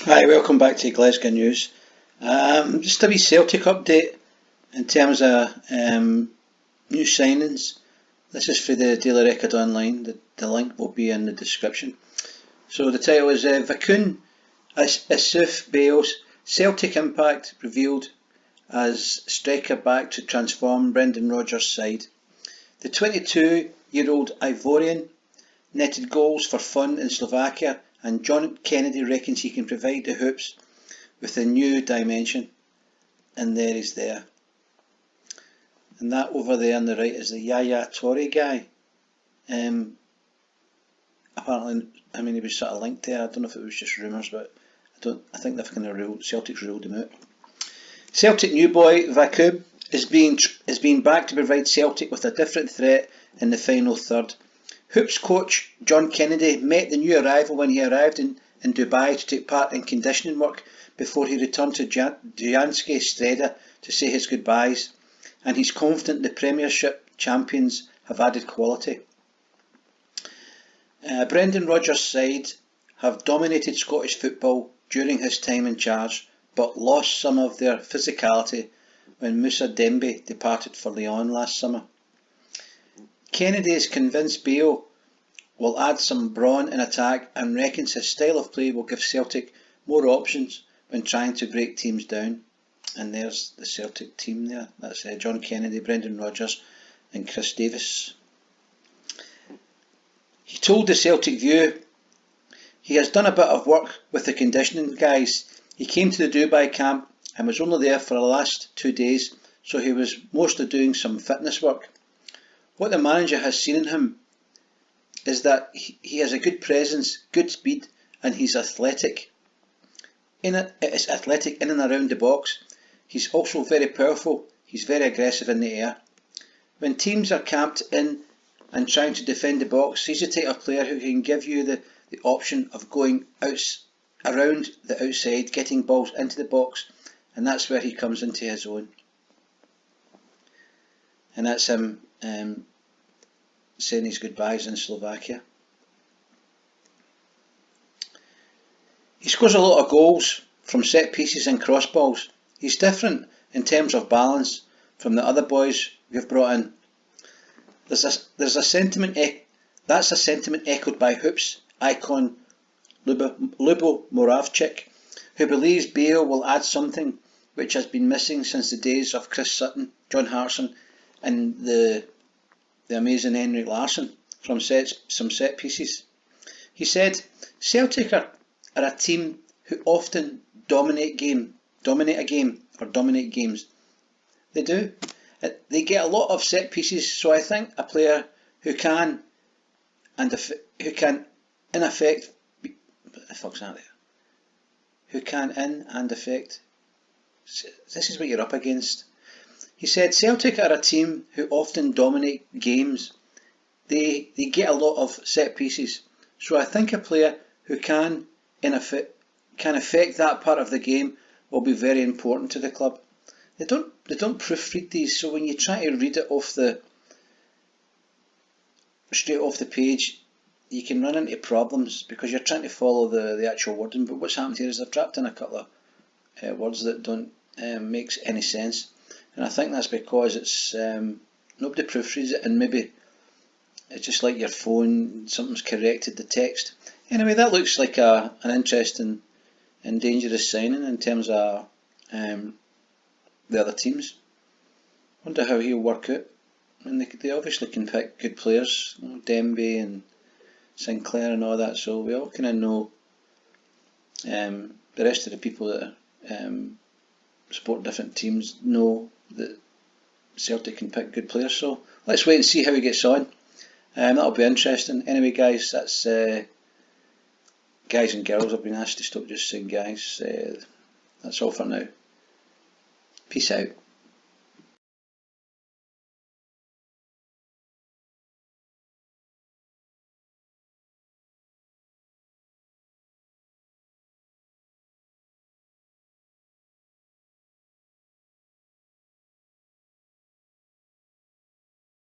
Hi, welcome back to Glasgow News. Just a wee Celtic update in terms of new signings. This is for the Daily Record online. The link will be in the description. So the title is Vakoun Issouf Bayo Celtic impact revealed as striker back to transform Brendan Rodgers' side. The 22-year-old Ivorian netted goals for fun in Slovakia, and John Kennedy reckons he can provide the Hoops with a new dimension. And there he's there. And that over there on the right is the Yaya Toure guy. Apparently, he was sort of linked there. I don't know if it was just rumours, but I think they've kind of Celtic's ruled him out. Celtic new boy Vakoun is being back to provide Celtic with a different threat in the final third. Hoops coach John Kennedy met the new arrival when he arrived in Dubai to take part in conditioning work before he returned to Gianske Streda to say his goodbyes, and he's confident the Premiership champions have added quality. Brendan Rodgers' side have dominated Scottish football during his time in charge, but lost some of their physicality when Moussa Dembé departed for Lyon last summer. Kennedy is convinced Bayo will add some brawn in attack and reckons his style of play will give Celtic more options when trying to break teams down. And there's the Celtic team there. That's John Kennedy, Brendan Rodgers and Chris Davis. He told the Celtic View he has done a bit of work with the conditioning guys. He came to the Dubai camp and was only there for the last 2 days, so he was mostly doing some fitness work. What the manager has seen in him is that he has a good presence, good speed, and he's athletic. It's athletic in and around the box. He's also very powerful. He's very aggressive in the air. When teams are camped in and trying to defend the box, he's the type of player who can give you the option of going around the outside, getting balls into the box, and that's where he comes into his own. And that's him saying his goodbyes in Slovakia. He scores a lot of goals from set pieces and cross balls. He's different in terms of balance from the other boys we've brought in. There's a sentiment that's a sentiment echoed by Hoops icon Lubo Moravcik, who believes Bayo will add something which has been missing since the days of Chris Sutton, John Hartson and the amazing Henry Larsson from some set pieces. He said, Celtic are a team who often dominate games. They do. They get a lot of set pieces, so I think a player who can in effect this is what you're up against. He said Celtic are a team who often dominate games. They get a lot of set pieces. So I think a player who can affect that part of the game will be very important to the club. They don't proofread these, so when you try to read it straight off the page, you can run into problems because you're trying to follow the actual wording. But what's happened here is they've dropped in a couple of words that don't make any sense. And I think that's because it's nobody proofreads it, and maybe it's just like your phone, something's corrected the text. Anyway, that looks like an interesting and dangerous signing in terms of the other teams. Wonder how he'll work out. And they obviously can pick good players, Dembé and Sinclair and all that, so we all kind of know the rest of the people that support different teams know that Celtic can pick good players, so let's wait and see how he gets on. That'll be interesting. Anyway guys, that's guys and girls, I've been asked to stop just saying guys. That's all for now. Peace out.